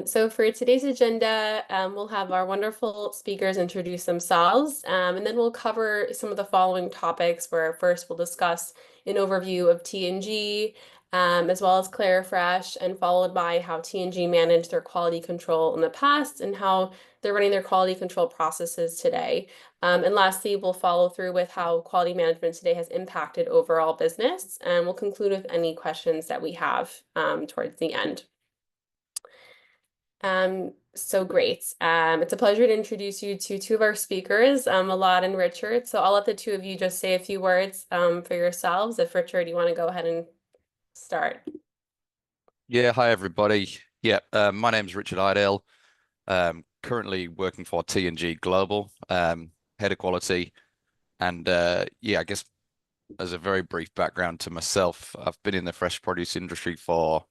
So for today's agenda, we'll have our wonderful speakers introduce themselves, and then we'll cover some of the following topics where first we'll discuss an overview of TNG, as well as Clarifresh, and followed by how TNG managed their quality control in the past and how they're running their quality control processes today. And lastly, we'll follow through with how quality management today has impacted overall business, and we'll conclude with any questions that we have towards the end. So great. It's a pleasure to introduce you to two of our speakers, Alad and Richard. So I'll let the two of you just say a few words for yourselves. If Richard, you want to go ahead and start. Yeah, hi everybody. Yeah, my name's Richard Idale. Currently working for TNG Global, head of quality. And yeah, I guess as a very brief background to myself, I've been in the fresh produce industry for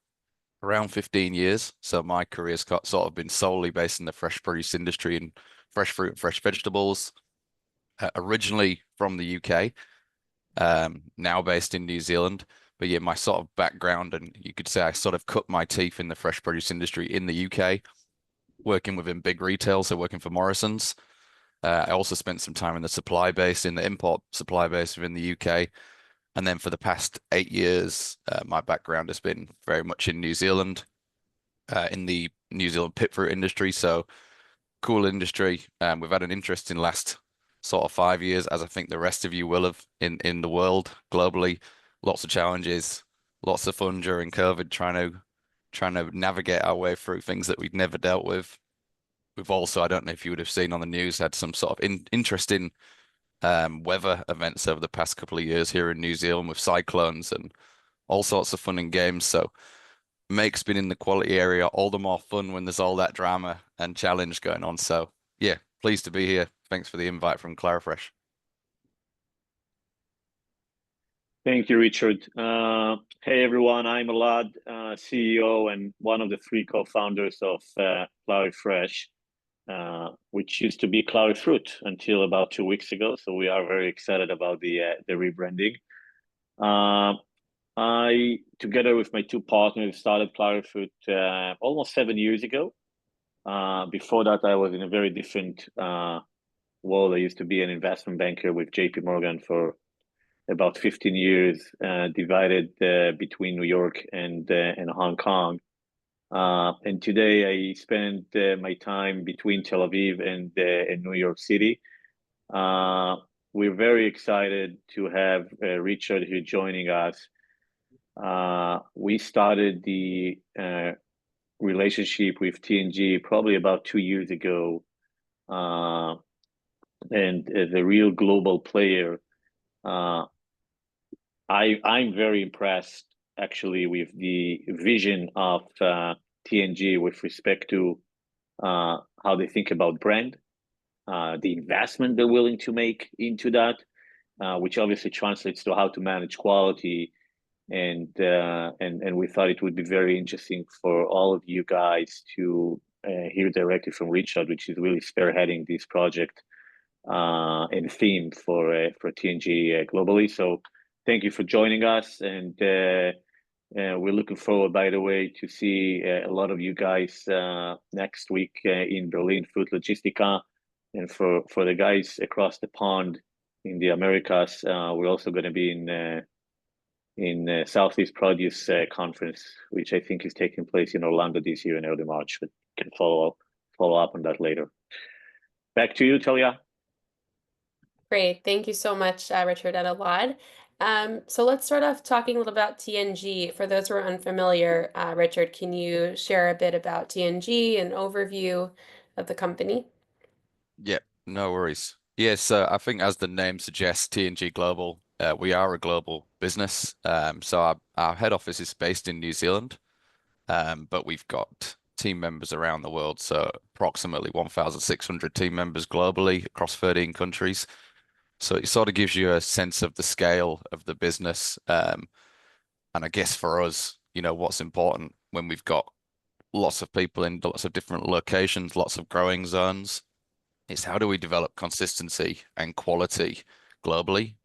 around 15 years. So my career's sort of been solely based in the fresh produce industry and fresh fruit and fresh vegetables. Originally from the UK, now based in New Zealand. But yeah, my sort of background, and you could say I sort of cut my teeth in the fresh produce industry in the UK, working within big retail, so working for Morrison's. I also spent some time in the supply base, in the import supply base within the UK. And then for the past 8 years, my background has been very much in New Zealand, in the New Zealand pit fruit industry. So cool industry. We've had an interesting last sort of 5 years, as I think the rest of you will have in the world globally. Lots of challenges, lots of fun during COVID, trying to navigate our way through things that we'd never dealt with. We've also, I don't know if you would have seen on the news, had some sort of interesting weather events over the past couple of years here in New Zealand with cyclones and all sorts of fun and games. So makes being in the quality area all the more fun when there's all that drama and challenge going on. So yeah, pleased to be here. Thanks for the invite from Clarifresh. Thank you, Richard. Hey, everyone. I'm Alad, CEO and one of the three co-founders of Clarifresh, which used to be Clarifruit until about 2 weeks ago. So we are very excited about the rebranding. I, together with my two partners, started Clarifruit almost 7 years ago. Before that, I was in a very different world. I used to be an investment banker with JP Morgan for about 15 years, divided between New York and Hong Kong. And today I spend my time between Tel Aviv and New York City. We're very excited to have Richard here joining us. We started the relationship with TNG probably about 2 years ago. And as a real global player, I'm very impressed actually with the vision of TNG with respect to how they think about brand, the investment they're willing to make into that, which obviously translates to how to manage quality. And we thought it would be very interesting for all of you guys to hear directly from Richard, which is really spearheading this project and theme for TNG globally. So thank you for joining us, and we're looking forward, by the way, to see a lot of you guys next week in Berlin, Food Logistica, and for the guys across the pond in the Americas, we're also going to be in Southeast Produce Conference, which I think is taking place in Orlando this year in early March. But can follow up on that later. Back to you, Talia. Great. Thank you so much, Richard and Alad. So let's start off talking a little about TNG. For those who are unfamiliar, Richard, can you share a bit about TNG, an overview of the company? Yeah, no worries. Yes, I think as the name suggests, TNG Global, we are a global business. So our head office is based in New Zealand, but we've got team members around the world. So approximately 1,600 team members globally across 13 countries. So it sort of gives you a sense of the scale of the business. And I guess for us, what's important when we've got lots of people in lots of different locations, lots of growing zones, is how do we develop consistency and quality globally?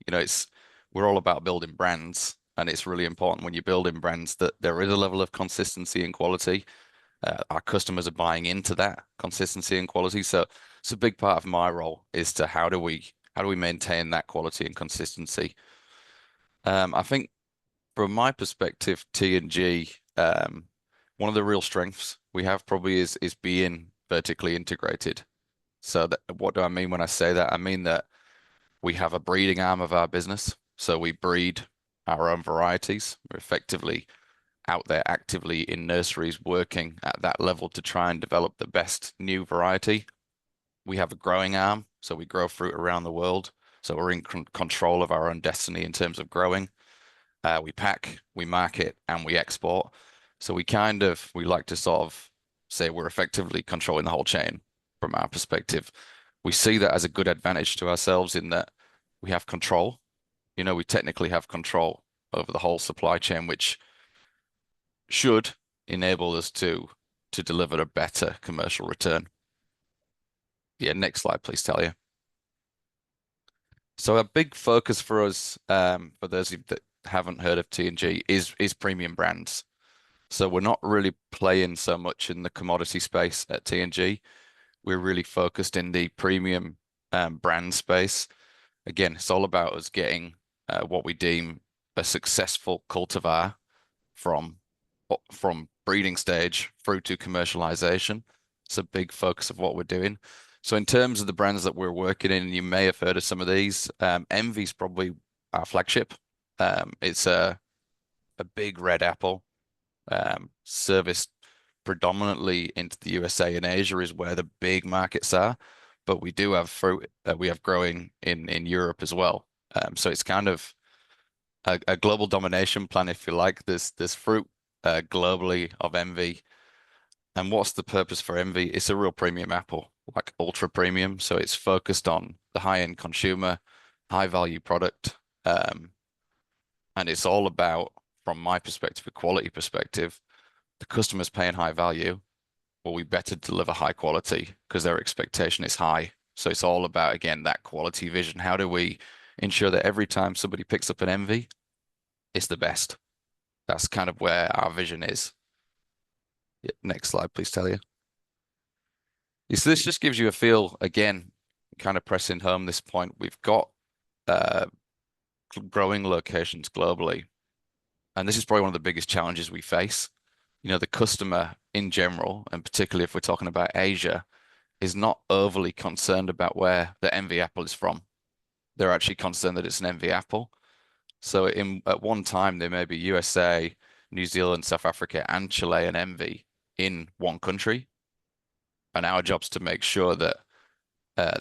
We're all about building brands, and it's really important when you're building brands that there is a level of consistency and quality. Our customers are buying into that consistency and quality. So it's a big part of my role is to how do we maintain that quality and consistency. I think from my perspective, T&G, one of the real strengths we have probably is being vertically integrated. So that, what do I mean when I say that? I mean that we have a breeding arm of our business. So we breed our own varieties. We're effectively out there actively in nurseries working at that level to try and develop the best new variety. We have a growing arm, so we grow fruit around the world. So we're in control of our own destiny in terms of growing. We pack, we market, and we export. So we like to sort of say we're effectively controlling the whole chain from our perspective. We see that as a good advantage to ourselves in that we have control. You know, we technically have control over the whole supply chain, which should enable us to deliver a better commercial return. Yeah, next slide, please, Talia. So a big focus for us, for those of you that haven't heard of T&G, is premium brands. So we're not really playing so much in the commodity space at T&G. We're really focused in the premium brand space. Again, it's all about us getting what we deem a successful cultivar from breeding stage through to commercialization. It's a big focus of what we're doing. So in terms of the brands that we're working in, you may have heard of some of these. Envy's probably our flagship. It's a big red apple, serviced predominantly into the USA and Asia is where the big markets are. But we do have fruit we have growing in Europe as well. So it's kind of a global domination plan, if you like. There's fruit globally of Envy. And what's the purpose for Envy? It's a real premium apple, like ultra premium. So it's focused on the high-end consumer, high value product. And it's all about, from my perspective, a quality perspective, the customer's paying high value. Well, we better deliver high quality because their expectation is high. So it's all about, again, that quality vision. How do we ensure that every time somebody picks up an Envy, it's the best? That's kind of where our vision is. Yeah, next slide, please, Talia. So this just gives you a feel, again, kind of pressing home this point. We've got growing locations globally. And this is probably one of the biggest challenges we face. You know, the customer in general, and particularly if we're talking about Asia, is not overly concerned about where the Envy apple is from. They're actually concerned that it's an Envy apple. So at one time, there may be USA, New Zealand, South Africa, and Chile and Envy in one country. And our job's to make sure that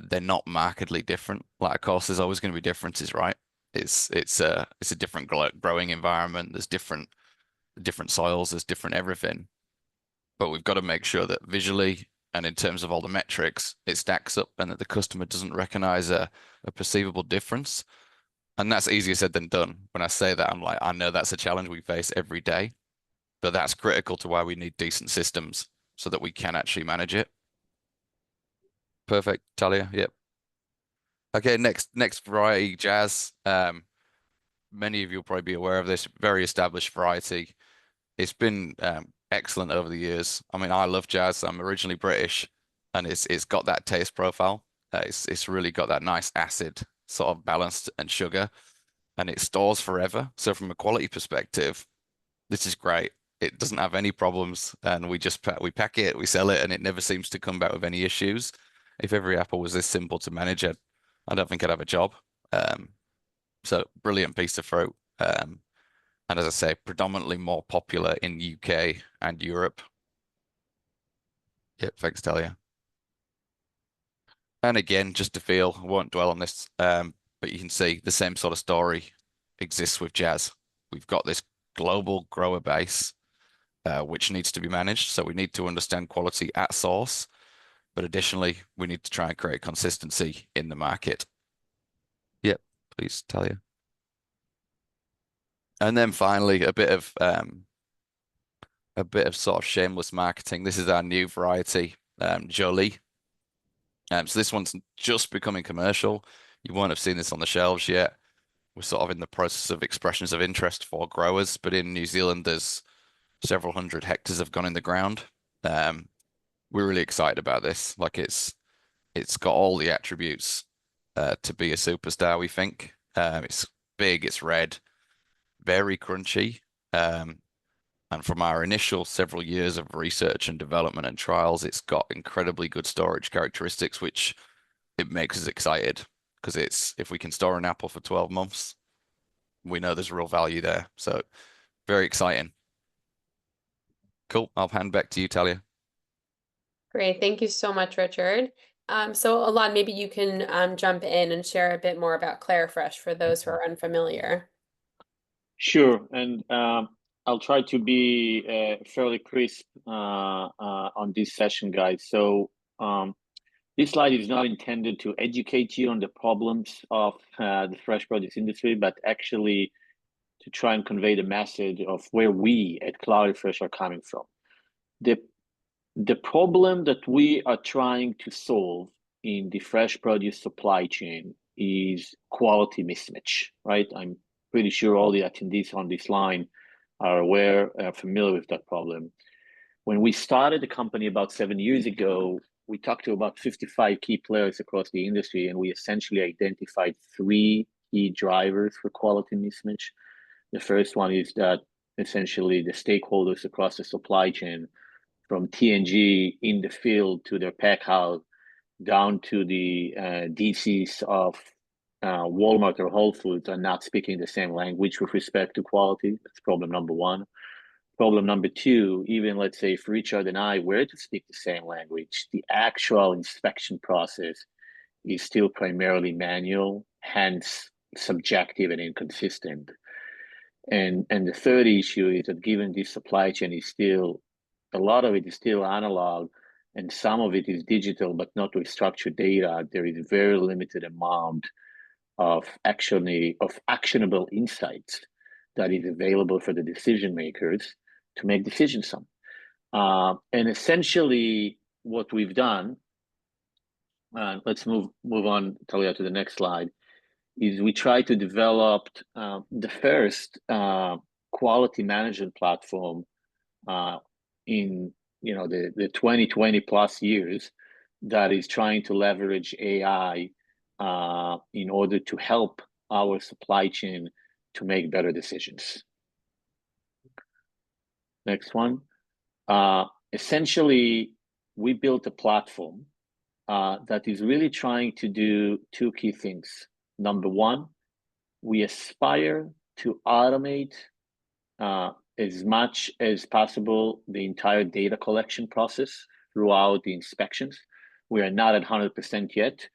they're not markedly different. Like, of course, there's always going to be differences, right? It's a different growing environment. There's different soils. There's different everything. But we've got to make sure that visually and in terms of all the metrics, it stacks up and that the customer doesn't recognize a perceivable difference. And that's easier said than done. When I say that, I'm like, I know that's a challenge we face every day, but that's critical to why we need decent systems so that we can actually manage it. Perfect, Talia. Yep. Okay, next variety, Jazz. Many of you will probably be aware of this. Very established variety. It's been excellent over the years. I mean, I love Jazz. I'm originally British, and it's got that taste profile. It's really got that nice acid sort of balanced and sugar, and it stores forever. So from a quality perspective, this is great. It doesn't have any problems, and we pack it, we sell it, and it never seems to come back with any issues. If every apple was this simple to manage, I don't think I'd have a job. So brilliant piece of fruit. And as I say, predominantly more popular in UK and Europe. Yep, thanks, Talia. And again, just to feel, I won't dwell on this, but you can see the same sort of story exists with Jazz. We've got this global grower base, which needs to be managed. So we need to understand quality at source, but additionally, we need to try and create consistency in the market. Yep, please, Talia. And then finally, a bit of sort of shameless marketing. This is our new variety, Jolie. So this one's just becoming commercial. You won't have seen this on the shelves yet. We're sort of in the process of expressions of interest for growers, but in New Zealand, there's several hundred hectares have gone in the ground. We're really excited about this. Like it's got all the attributes to be a superstar, we think. It's big, it's red, very crunchy. And from our initial several years of research and development and trials, it's got incredibly good storage characteristics, which it makes us excited because if we can store an apple for 12 months, we know there's real value there. So very exciting. Cool. I'll hand back to you, Talia. Great. Thank you so much, Richard. So Alon, maybe you can jump in and share a bit more about ClairFresh for those who are unfamiliar. Sure, and I'll try to be fairly crisp on this session, guys. So this slide is not intended to educate you on the problems of the fresh produce industry, but actually to try and convey the message of where we at CloudFresh are coming from. The problem that we are trying to solve in the fresh produce supply chain is quality mismatch, right? I'm pretty sure all the attendees on this line are familiar with that problem. When we started the company about 7 years ago, we talked to about 55 key players across the industry, and we essentially identified 3 key drivers for quality mismatch. The first one is that essentially the stakeholders across the supply chain, from T&G in the field to their pack house, down to the DCs of Walmart or Whole Foods, are not speaking the same language with respect to quality. That's problem number 1. Problem number 2, even let's say if Richard and I were to speak the same language, the actual inspection process is still primarily manual, hence subjective and inconsistent. And the third issue is that given this supply chain is still, a lot of it is still analog, and some of it is digital, but not with structured data, there is very limited amount of actionable insights that is available for the decision makers to make decisions on. And essentially what we've done, let's move on, Talia, to the next slide, is we try to develop the first quality management platform in the 20 plus years that is trying to leverage AI in order to help our supply chain to make better decisions. Next one. Essentially, we built a platform that is really trying to do 2 key things. Number 1, we aspire to automate as much as possible the entire data collection process throughout the inspections. We are not at 100% yet.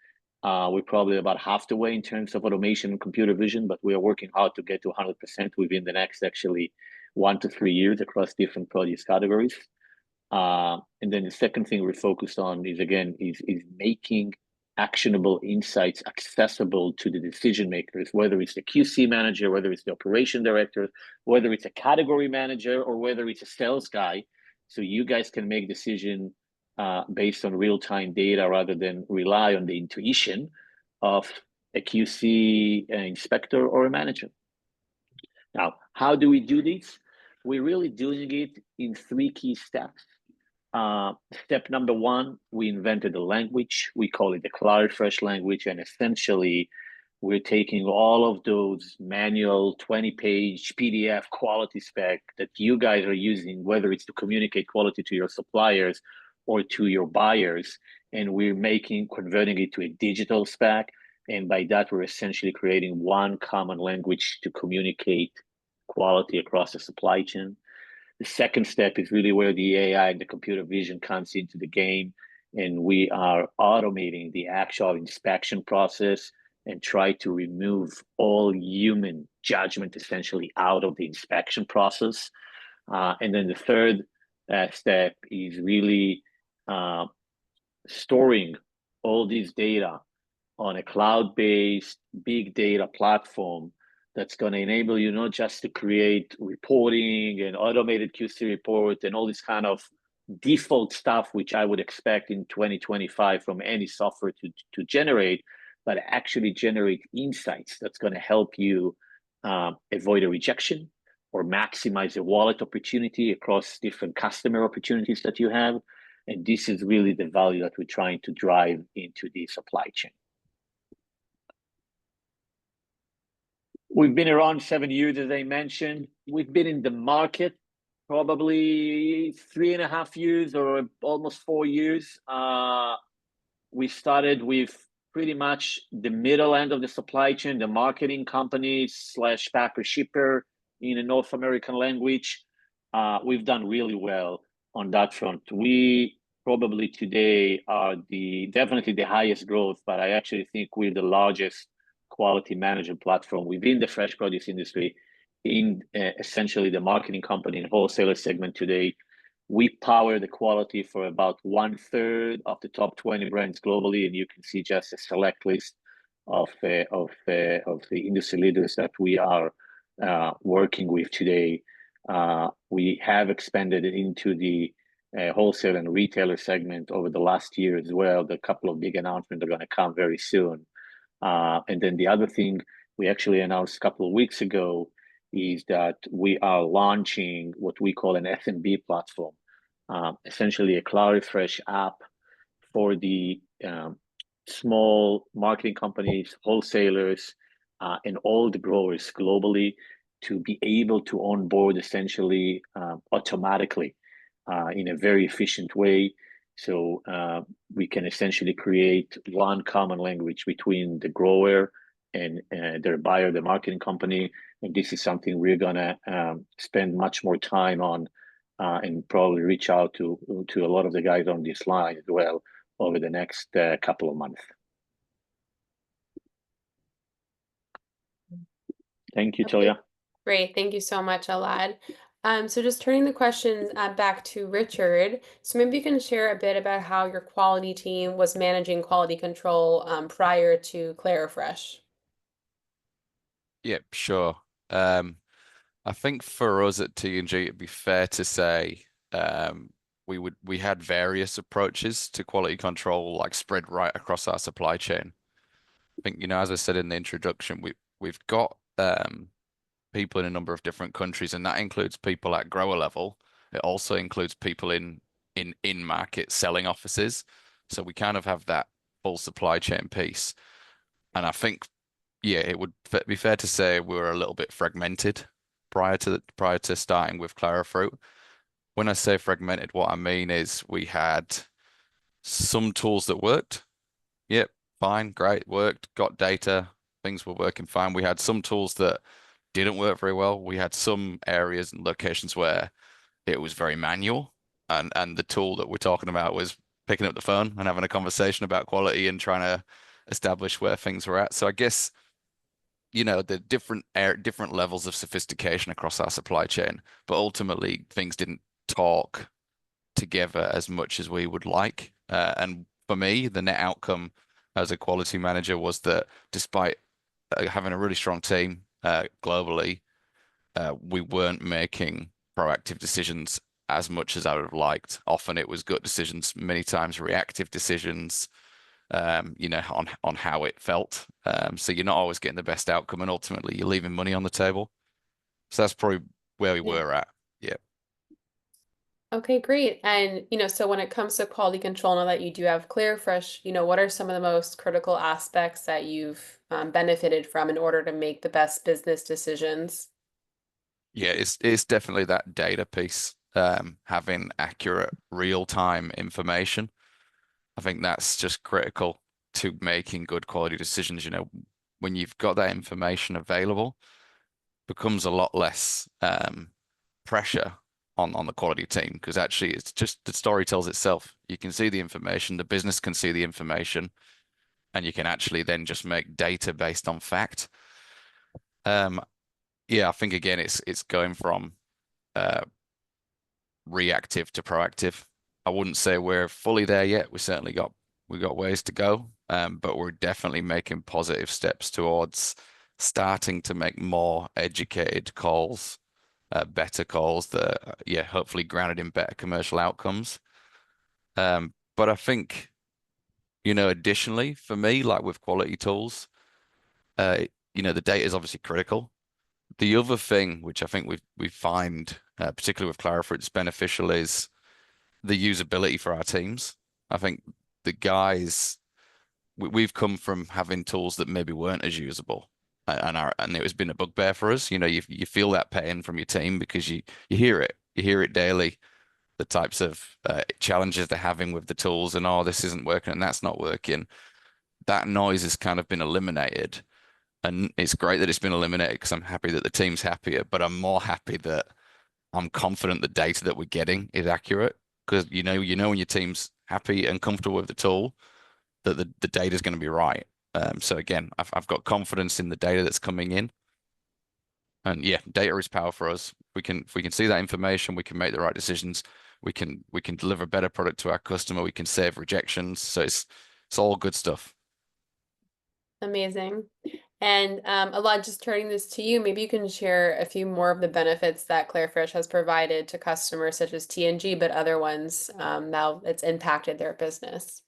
We're probably about half the way in terms of automation and computer vision, but we are working hard to get to 100% within the next actually 1 to 3 years across different produce categories. And then the second thing we're focused on is making actionable insights accessible to the decision makers, whether it's the QC manager, whether it's the operation director, whether it's a category manager, or whether it's a sales guy. So you guys can make decisions based on real-time data rather than rely on the intuition of a QC inspector or a manager. Now, how do we do this? We're really doing it in 3 key steps. Step number 1, we invented a language. We call it the CloudFresh language, and essentially we're taking all of those manual 20-page PDF quality spec that you guys are using, whether it's to communicate quality to your suppliers or to your buyers, and we're converting it to a digital spec. And by that, we're essentially creating one common language to communicate quality across the supply chain. The second step is really where the AI and the computer vision comes into the game, and we are automating the actual inspection process and try to remove all human judgment essentially out of the inspection process. And then the third step is really storing all this data on a cloud-based big data platform that's going to enable you not just to create reporting and automated QC report and all this kind of default stuff, which I would expect in 2025 from any software to generate, but actually generate insights that's going to help you avoid a rejection or maximize the wallet opportunity across different customer opportunities that you have. And this is really the value that we're trying to drive into the supply chain. We've been around 7 years, as I mentioned. We've been in the market probably 3.5 years or almost 4 years. We started with pretty much the middle end of the supply chain, the marketing company / packer shipper in a North American language. We've done really well on that front. We probably today are definitely the highest growth, but I actually think we're the largest quality management platform within the fresh produce industry in essentially the marketing company and wholesaler segment today. We power the quality for about 1/3 of the top 20 brands globally, and you can see just a select list of the industry leaders that we are working with today. We have expanded into the wholesale and retailer segment over the last year as well. The couple of big announcements are going to come very soon. And then the other thing we actually announced a couple of weeks ago is that we are launching what we call an SMB platform, essentially a ClariFresh app for the small marketing companies, wholesalers, and all the growers globally to be able to onboard essentially automatically in a very efficient way. So we can essentially create one common language between the grower and their buyer, the marketing company. And this is something we're gonna spend much more time on and probably reach out to a lot of the guys on this line as well over the next couple of months. Thank you, Tolia. Great, thank you so much, Elad. So just turning the questions back to Richard. So maybe you can share a bit about how your quality team was managing quality control prior to ClariFresh. Yeah, sure. I think for us at T&G, it'd be fair to say we had various approaches to quality control, like spread right across our supply chain. I think, you know, as I said in the introduction, we've got people in a number of different countries, and that includes people at grower level. It also includes people in market selling offices. So we kind of have that full supply chain piece. And I think, yeah, it would be fair to say we were a little bit fragmented prior to starting with Clarifruit. When I say fragmented, what I mean is we had some tools that worked. Yep, fine, great, worked, got data, things were working fine. We had some tools that didn't work very well. We had some areas and locations where it was very manual, and the tool that we're talking about was picking up the phone and having a conversation about quality and trying to establish where things were at. So I guess, you know, the different levels of sophistication across our supply chain, but ultimately things didn't talk together as much as we would like. And for me, the net outcome as a quality manager was that despite having a really strong team globally, we weren't making proactive decisions as much as I would have liked. Often it was gut decisions, many times reactive decisions, you know, on how it felt. So you're not always getting the best outcome, and ultimately you're leaving money on the table. So that's probably where we were at. Yeah. Okay, great. And, you know, so when it comes to quality control, now that you do have ClariFresh, you know, what are some of the most critical aspects that you've benefited from in order to make the best business decisions? Yeah, it's definitely that data piece, having accurate real-time information. I think that's just critical to making good quality decisions. You know, when you've got that information available, becomes a lot less pressure on the quality team, because actually it's just the story tells itself. You can see the information, the business can see the information, and you can actually then just make data based on fact. Yeah, I think again it's going from reactive to proactive. I wouldn't say we're fully there yet. We got ways to go, but we're definitely making positive steps towards starting to make more educated calls, better calls that, yeah, hopefully grounded in better commercial outcomes. But I think, you know, additionally for me, like with quality tools, you know, the data is obviously critical, the other thing, which I think we find, particularly with Clarifruit, beneficial is the usability for our teams. I think the guys, we've come from having tools that maybe weren't as usable, and it has been a bugbear for us. You know, you feel that pain from your team because you hear it daily, the types of challenges they're having with the tools, and oh, this isn't working and that's not working. That noise has kind of been eliminated. And it's great that it's been eliminated because I'm happy that the team's happier, but I'm more happy that I'm confident the data that we're getting is accurate. Because when your team's happy and comfortable with the tool, that the data is going to be right. So again, I've got confidence in the data that's coming in. And yeah, data is power for us. If we can see that information, we can make the right decisions. We can deliver a better product to our customer. We can save rejections. So it's all good stuff. Amazing. And Alad, just turning this to you, maybe you can share a few more of the benefits that Clarifresh has provided to customers such as TNG, but other ones now it's impacted their business.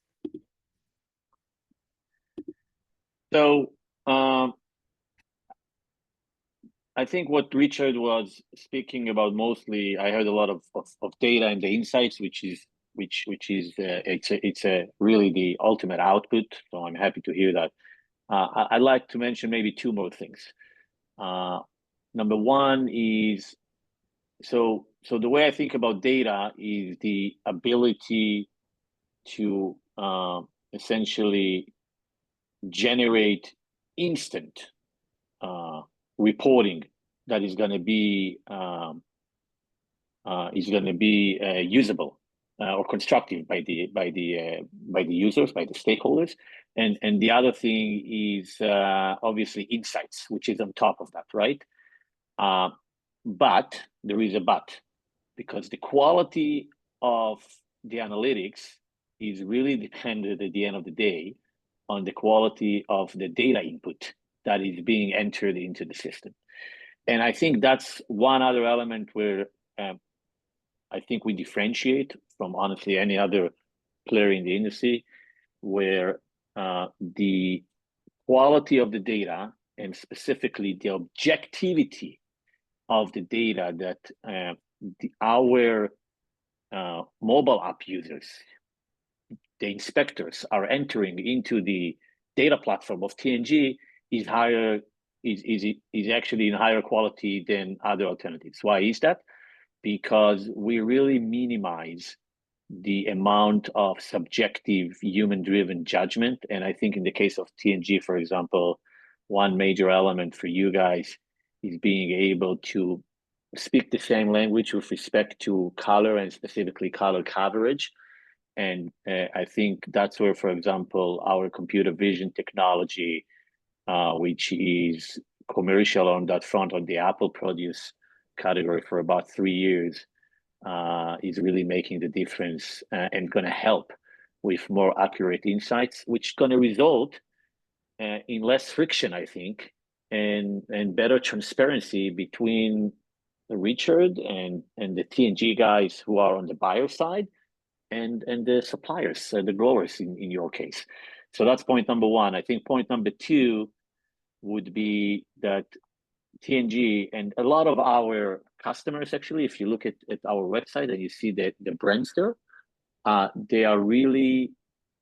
So I think what Richard was speaking about mostly, I heard a lot of data and the insights, which is it's a really the ultimate output. So I'm happy to hear that. I'd like to mention maybe two more things. Number one is so the way I think about data is the ability to essentially generate instant reporting that is going to be usable or constructive by the users, by the stakeholders. And the other thing is obviously insights, which is on top of that, right? But there is a but, because the quality of the analytics is really dependent at the end of the day on the quality of the data input that is being entered into the system. And I think that's one other element where I think we differentiate from honestly any other player in the industry, where the quality of the data and specifically the objectivity of the data that our mobile app users, the inspectors, are entering into the data platform of TNG is higher, is actually in higher quality than other alternatives. Why is that? Because we really minimize the amount of subjective human-driven judgment. And I think in the case of TNG, for example, one major element for you guys is being able to speak the same language with respect to color and specifically color coverage. And I think that's where, for example, our computer vision technology, which is commercial on that front on the Apple produce category for about 3 years, is really making the difference and going to help with more accurate insights, which is going to result in less friction, I think, and better transparency between Richard and the TNG guys who are on the buyer side and the suppliers, the growers in your case. So that's point number one. I think point number two would be that TNG and a lot of our customers, actually, if you look at our website and you see the brands there, they are really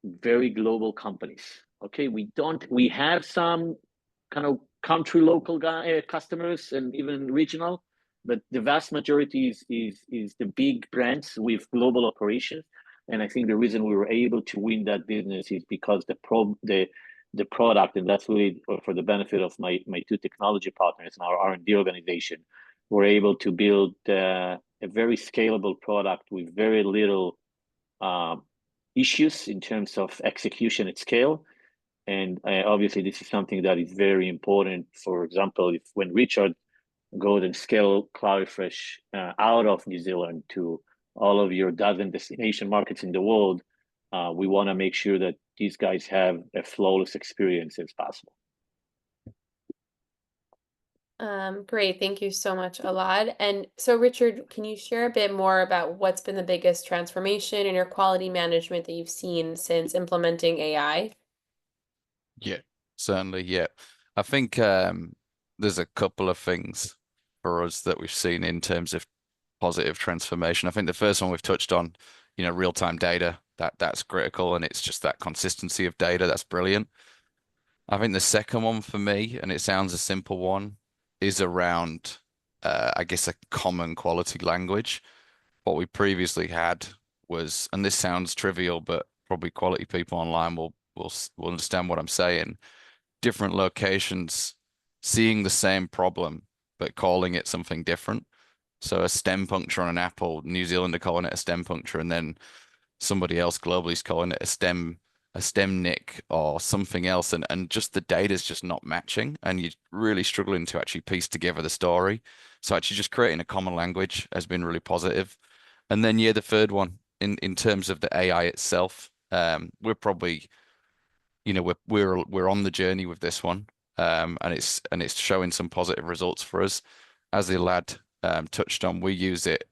very global companies. Okay, we have some kind of country local customers and even regional, but the vast majority is the big brands with global operations. And I think the reason we were able to win that business is because the product, and that's really for the benefit of my two technology partners and our R&D organization, we're able to build a very scalable product with very little issues in terms of execution at scale. And obviously, this is something that is very important. For example, when Richard goes and scale Clarifresh out of New Zealand to all of your dozen destination markets in the world, we want to make sure that these guys have a flawless experience as possible. Great. Thank you so much, Alad. And so, Richard, can you share a bit more about what's been the biggest transformation in your quality management that you've seen since implementing AI? Yeah, certainly. Yeah, I think there's a couple of things for us that we've seen in terms of positive transformation. I think the first one we've touched on, real-time data, that's critical, and it's just that consistency of data that's brilliant. I think the second one for me, and it sounds a simple one, is around, I guess, a common quality language. What we previously had was, and this sounds trivial, but probably quality people online will understand what I'm saying. Different locations seeing the same problem, but calling it something different. So a stem puncture on an apple, New Zealand are calling it a stem puncture, and then somebody else globally is calling it a stem nick or something else, and just the data is just not matching, and you're really struggling to actually piece together the story. So actually just creating a common language has been really positive. And then yeah, the third one in terms of the AI itself, we're probably, we're on the journey with this one, and it's showing some positive results for us. As the lad touched on, we use it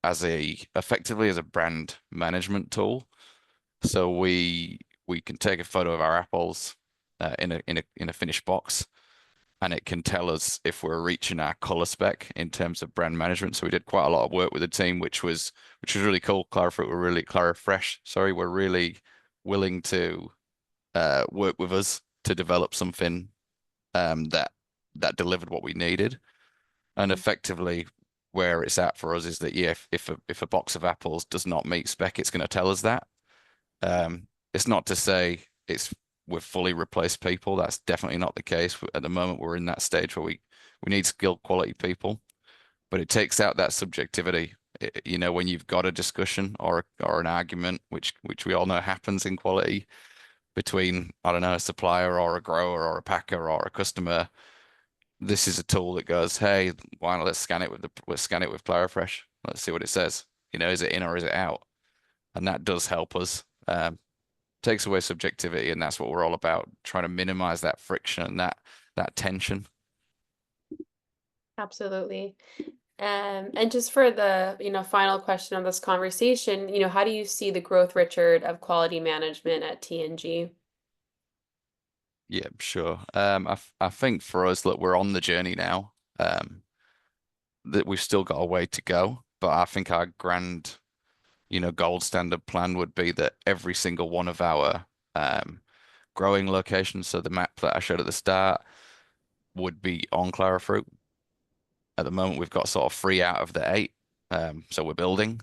effectively as a brand management tool. So we can take a photo of our apples in a finished box, and it can tell us if we're reaching our color spec in terms of brand management. So we did quite a lot of work with the team, which was really cool. Clarifresh, sorry, were really willing to work with us to develop something that delivered what we needed. And effectively, where it's at for us is that yeah, if a box of apples does not meet spec, it's going to tell us that. It's not to say we've fully replaced people. That's definitely not the case. At the moment, we're in that stage where we need skilled quality people, but it takes out that subjectivity. When you've got a discussion or an argument, which we all know happens in quality between, I don't know, a supplier or a grower or a packer or a customer. This is a tool that goes, hey, why not let's scan it with Clarifresh. Let's see what it says. Is it in or is it out? And that does help us. Takes away subjectivity, and that's what we're all about, trying to minimize that friction and that tension. Absolutely. And just for the, final question of this conversation, how do you see the growth, Richard, of quality management at TNG? Yeah, sure. I think for us, look, we're on the journey now. That we've still got a way to go, but I think our grand, gold standard plan would be that every single one of our growing locations, so the map that I showed at the start, would be on Clarafruit. At the moment, we've got sort of 3 out of the 8, so we're building.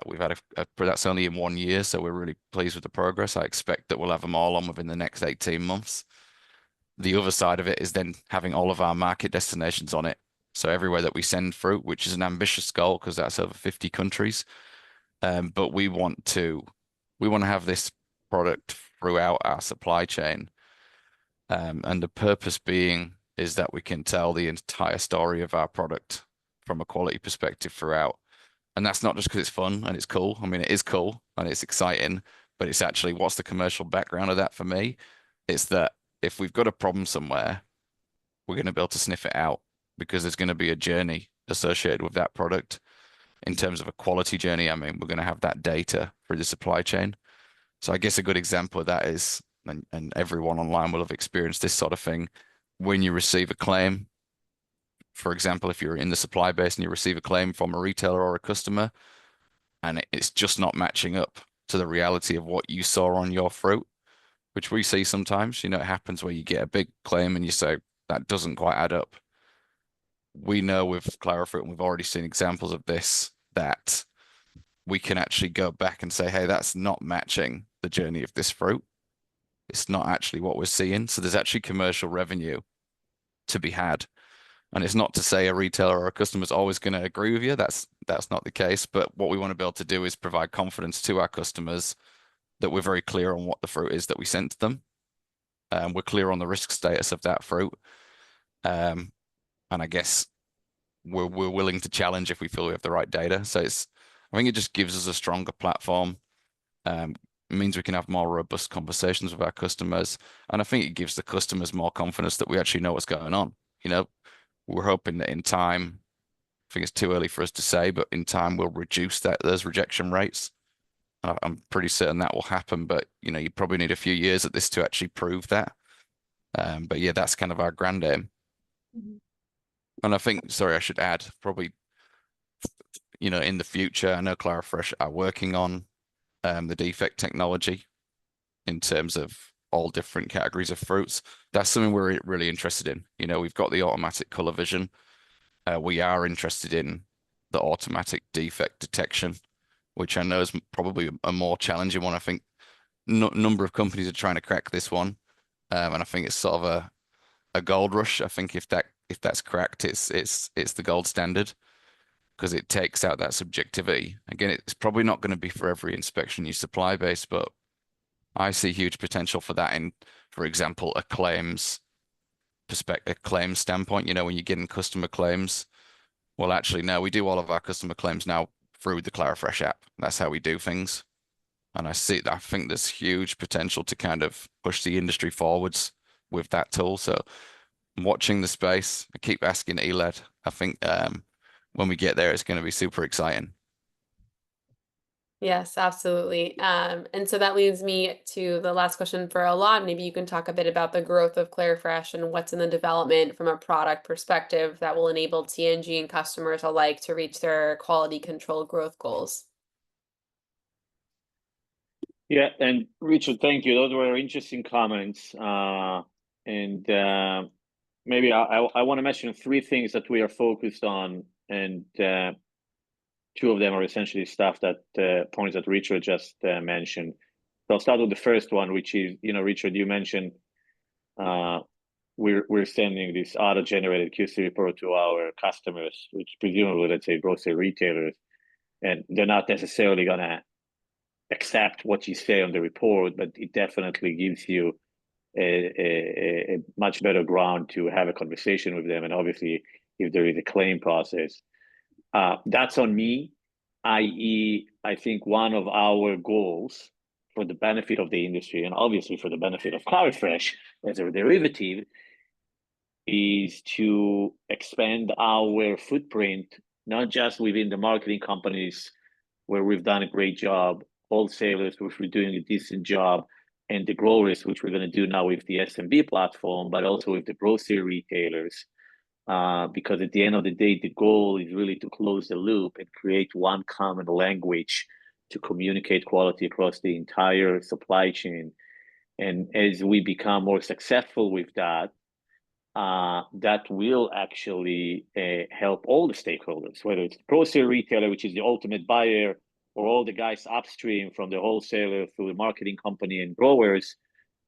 We've had that's only in 1 year, so we're really pleased with the progress. I expect that we'll have them all on within the next 18 months. The other side of it is then having all of our market destinations on it. So everywhere that we send fruit, which is an ambitious goal because that's over 50 countries. But we want to have this product throughout our supply chain. And the purpose being is that we can tell the entire story of our product from a quality perspective throughout. And that's not just because it's fun and it's cool. I mean, it is cool and it's exciting, but it's actually what's the commercial background of that for me? It's that if we've got a problem somewhere, we're going to be able to sniff it out because there's going to be a journey associated with that product. In terms of a quality journey, I mean, we're going to have that data through the supply chain. So I guess a good example of that is, and everyone online will have experienced this sort of thing, when you receive a claim, for example, if you're in the supply base and you receive a claim from a retailer or a customer, and it's just not matching up to the reality of what you saw on your fruit, which we see sometimes, it happens where you get a big claim and you say, that doesn't quite add up. We know with Clarafruit, and we've already seen examples of this, that we can actually go back and say, hey, that's not matching the journey of this fruit. It's not actually what we're seeing. So there's actually commercial revenue to be had. And it's not to say a retailer or a customer is always going to agree with you. That's not the case. But what we want to be able to do is provide confidence to our customers that we're very clear on what the fruit is that we sent to them. We're clear on the risk status of that fruit. And I guess we're willing to challenge if we feel we have the right data. So I think it just gives us a stronger platform. It means we can have more robust conversations with our customers. And I think it gives the customers more confidence that we actually know what's going on. We're hoping that in time, I think it's too early for us to say, but in time we'll reduce those rejection rates. I'm pretty certain that will happen, but you probably need a few years at this to actually prove that. But yeah, that's kind of our grand aim. And I think, sorry, I should add, probably, in the future, I know Clarifresh are working on the defect technology in terms of all different categories of fruits. That's something we're really interested in. We've got the automatic color vision. We are interested in the automatic defect detection, which I know is probably a more challenging one. I think number of companies are trying to crack this one, and I think it's sort of a gold rush. I think if that's cracked, it's the gold standard because it takes out that subjectivity. Again, it's probably not going to be for every inspection you supply base, but I see huge potential for that in, for example, a claims standpoint. When you're getting customer claims, well, actually, no, we do all of our customer claims now through the Clarifresh app. That's how we do things. And I think there's huge potential to kind of push the industry forwards with that tool. So I'm watching the space. I keep asking ELAD. I think when we get there, it's going to be super exciting. Yes, absolutely. And so that leads me to the last question for Elad. Maybe you can talk a bit about the growth of Clarifresh and what's in the development from a product perspective that will enable TNG and customers alike to reach their quality control growth goals. Yeah, and Richard, thank you. Those were interesting comments. And maybe I want to mention three things that we are focused on, and two of them are essentially stuff that points that Richard just mentioned. So I'll start with the first one, which is, Richard, you mentioned we're sending this auto-generated QC report to our customers, which presumably, let's say, grocery retailers, and they're not necessarily gonna accept what you say on the report, but it definitely gives you a much better ground to have a conversation with them. And obviously, if there is a claim process, that's on me, i.e., I think one of our goals for the benefit of the industry, and obviously for the benefit of Clarifresh as a derivative, is to expand our footprint, not just within the marketing companies where we've done a great job, wholesalers, which we're doing a decent job, and the growers, which we're going to do now with the SMB platform, but also with the grocery retailers. Because at the end of the day, the goal is really to close the loop and create one common language to communicate quality across the entire supply chain. And as we become more successful with that, that will actually help all the stakeholders, whether it's the grocery retailer, which is the ultimate buyer, or all the guys upstream from the wholesaler through the marketing company and growers,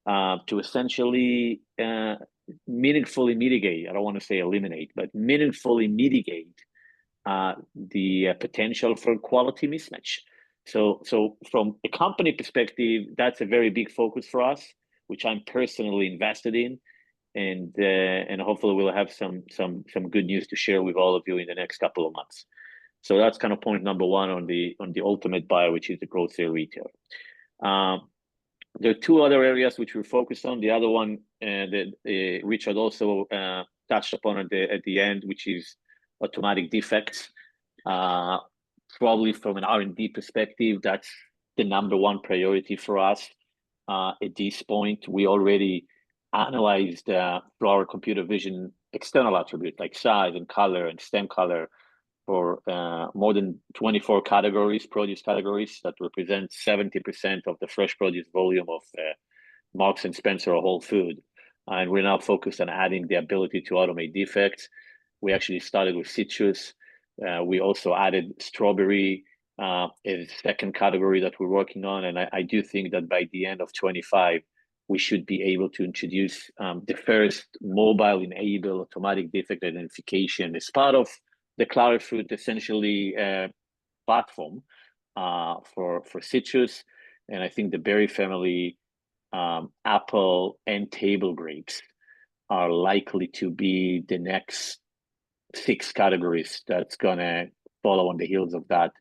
to essentially meaningfully mitigate, I don't want to say eliminate, but meaningfully mitigate the potential for quality mismatch. So from a company perspective, that's a very big focus for us, which I'm personally invested in. And hopefully we'll have some good news to share with all of you in the next couple of months. So that's kind of point number one on the ultimate buyer, which is the grocery retailer. There are two other areas which we're focused on. The other one that Richard also touched upon at the end, which is automatic defects. Probably from an R&D perspective, that's the number one priority for us. At this point, we already analyzed through our computer vision external attributes like size and color and stem color for more than 24 categories, produce categories that represent 70% of the fresh produce volume of Marks and Spencer or Whole Food. And we're now focused on adding the ability to automate defects. We actually started with citrus. We also added strawberry as a second category that we're working on. And I do think that by the end of 25, we should be able to introduce the first mobile-enabled automatic defect identification as part of the Clarifruit essentially platform for citrus. And I think the berry family, apple and table grapes are likely to be the next 6 categories that's gonna follow on the heels of that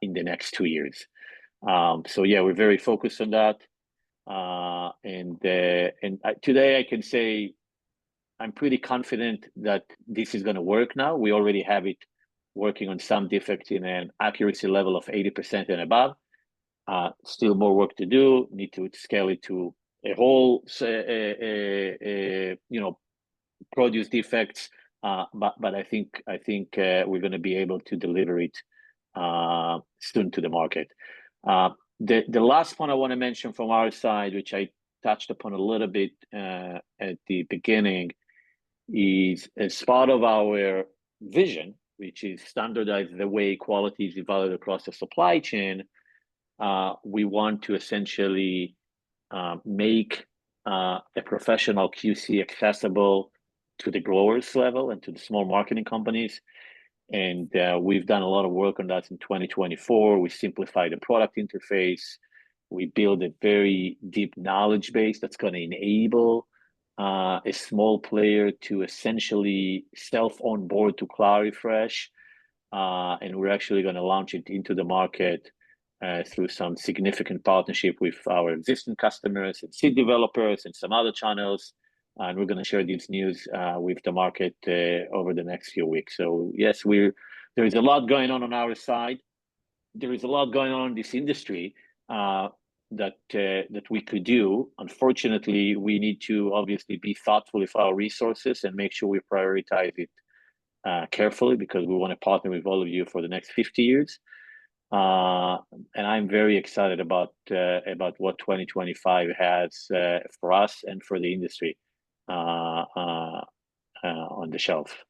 in the next 2 years. So yeah, we're very focused on that. And today I can say I'm pretty confident that this is going to work now. We already have it working on some defects in an accuracy level of 80% and above. Still more work to do. Need to scale it to a whole, produce defects but I think we're going to be able to deliver it soon to the market. The last one I want to mention from our side, which I touched upon a little bit at the beginning, is as part of our vision, which is standardize the way quality is evaluated across the supply chain. We want to essentially make a professional QC accessible to the growers level and to the small marketing companies. And we've done a lot of work on that in 2024. We simplified the product interface. We build a very deep knowledge base that's going to enable a small player to essentially self-onboard to Clarifresh. And we're actually going to launch it into the market through some significant partnership with our existing customers and seed developers and some other channels. And we're going to share this news with the market over the next few weeks. So yes, there is a lot going on our side. There is a lot going on in this industry that we could do. Unfortunately, we need to obviously be thoughtful with our resources and make sure we prioritize it carefully, because we want to partner with all of you for the next 50 years. And I'm very excited about what 2025 has for us and for the industry on the shelf.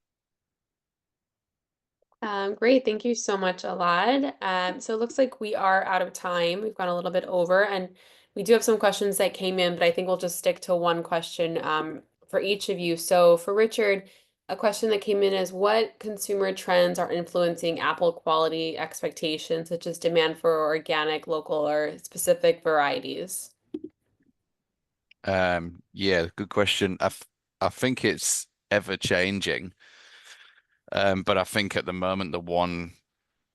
Great. Thank you so much, Elad. So it looks like we are out of time. We've gone a little bit over, and we do have some questions that came in, but I think we'll just stick to one question for each of you. So for Richard, a question that came in is, what consumer trends are influencing apple quality expectations, such as demand for organic, local, or specific varieties? Yeah, good question. I think it's ever changing. But I think at the moment, the one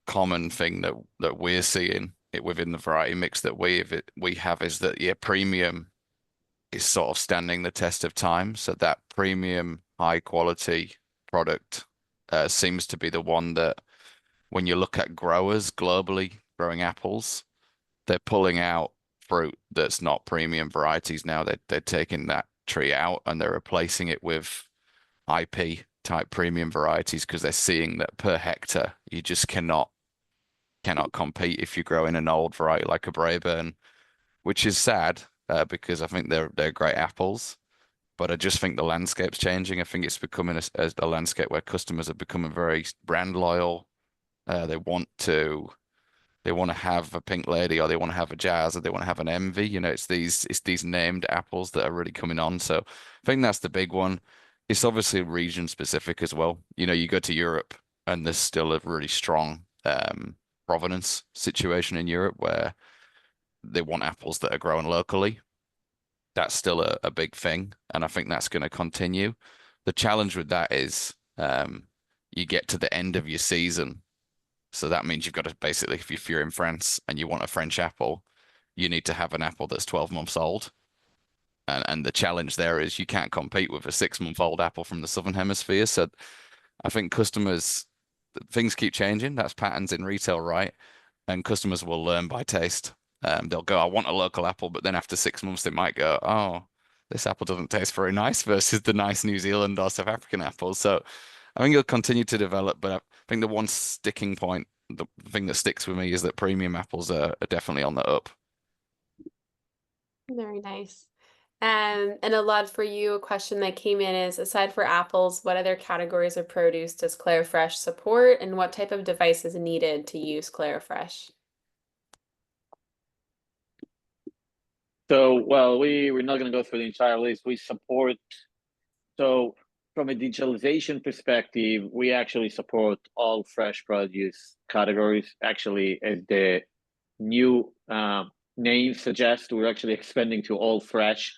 common thing that we're seeing it within the variety mix that we have is that, yeah, premium is sort of standing the test of time. So that premium high quality product seems to be the one that, when you look at growers globally growing apples, they're pulling out fruit that's not premium varieties now. They're taking that tree out and they're replacing it with IP type premium varieties, because they're seeing that per hectare you just cannot compete if you grow in an old variety like a Braeburn, which is sad because I think they're great apples. But I just think the landscape's changing. I think it's becoming a landscape where customers are becoming very brand loyal. They want to have a Pink Lady, or they want to have a Jazz, or they want to have an Envy. You know, it's these named apples that are really coming on. So I think that's the big one. It's obviously region specific as well. You know, you go to Europe and there's still a really strong provenance situation in Europe where they want apples that are grown locally. That's still a big thing, and I think that's going to continue. The challenge with that is you get to the end of your season. So that means you've got to basically, if you're in France and you want a French apple, you need to have an apple that's 12 months old. And the challenge there is you can't compete with a 6-month-old apple from the Southern Hemisphere. So I think things keep changing. That's patterns in retail, right? And customers will learn by taste. They'll go, I want a local apple, but then after 6 months, they might go, oh, this apple doesn't taste very nice versus the nice New Zealand or South African apples. So I think it'll continue to develop, but I think the one sticking point, the thing that sticks with me, is that premium apples are definitely on the up. Very nice. And Elad, for you, a question that came in is, aside for apples, what other categories of produce does Clarifresh support, and what type of device is needed to use Clarifresh? So, well, we're not going to go through the entire list. We support, so from a digitalization perspective, we actually support all fresh produce categories. Actually, as the new name suggests, we're actually expanding to all fresh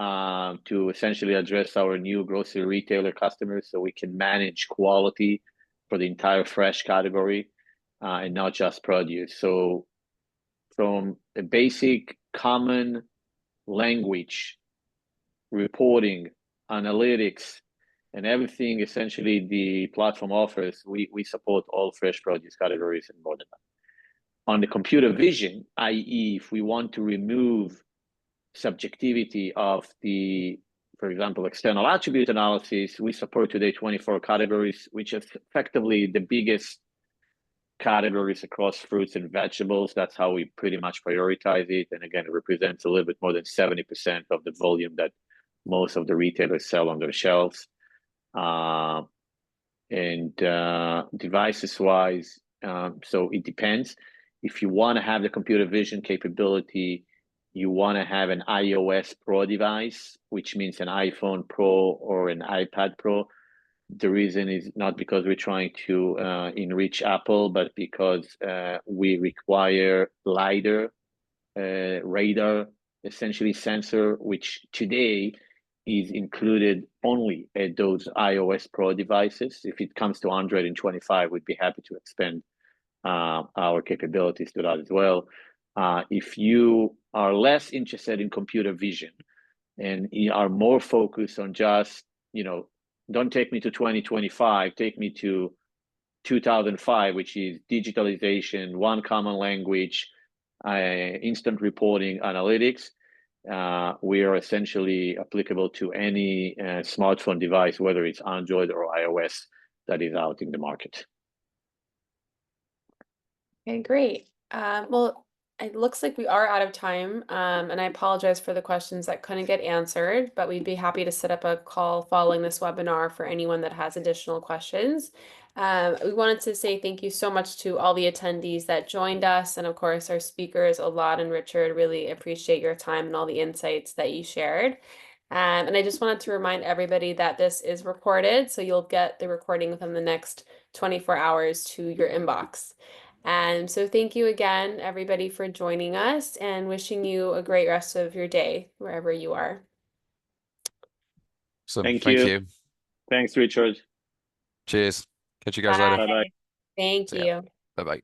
to essentially address our new grocery retailer customers, so we can manage quality for the entire fresh category and not just produce. So from a basic common language, reporting, analytics, and everything essentially the platform offers, we support all fresh produce categories and more than that. On the computer vision, i.e., if we want to remove subjectivity of the for example, external attribute analysis, we support today 24 categories, which is effectively the biggest categories across fruits and vegetables. That's how we pretty much prioritize it. And again, it represents a little bit more than 70% of the volume that most of the retailers sell on their shelves. Devices wise, so it depends. If you want to have the computer vision capability, you want to have an iOS Pro device, which means an iPhone Pro or an iPad Pro. The reason is not because we're trying to enrich Apple, but because we require LiDAR, radar, essentially sensor, which today is included only at those iOS Pro devices. If it comes to Android in 25, we'd be happy to expand our capabilities to that as well. If you are less interested in computer vision and you are more focused on just, don't take me to 2025, take me to 2005, which is digitalization, one common language, instant reporting, analytics. We are essentially applicable to any smartphone device, whether it's Android or iOS, that is out in the market. Okay, great. Well, it looks like we are out of time, and I apologize for the questions that couldn't get answered, but we'd be happy to set up a call following this webinar for anyone that has additional questions. We wanted to say thank you so much to all the attendees that joined us, and of course our speakers, Elad and Richard. Really appreciate your time and all the insights that you shared. And I just wanted to remind everybody that this is recorded, so you'll get the recording within the next 24 hours to your inbox. And so thank you again, everybody, for joining us, and wishing you a great rest of your day, wherever you are. So Thank thank you. you. Thanks, Richard. Cheers. Catch you guys later. Bye-bye. Thank See ya. you. Bye-bye.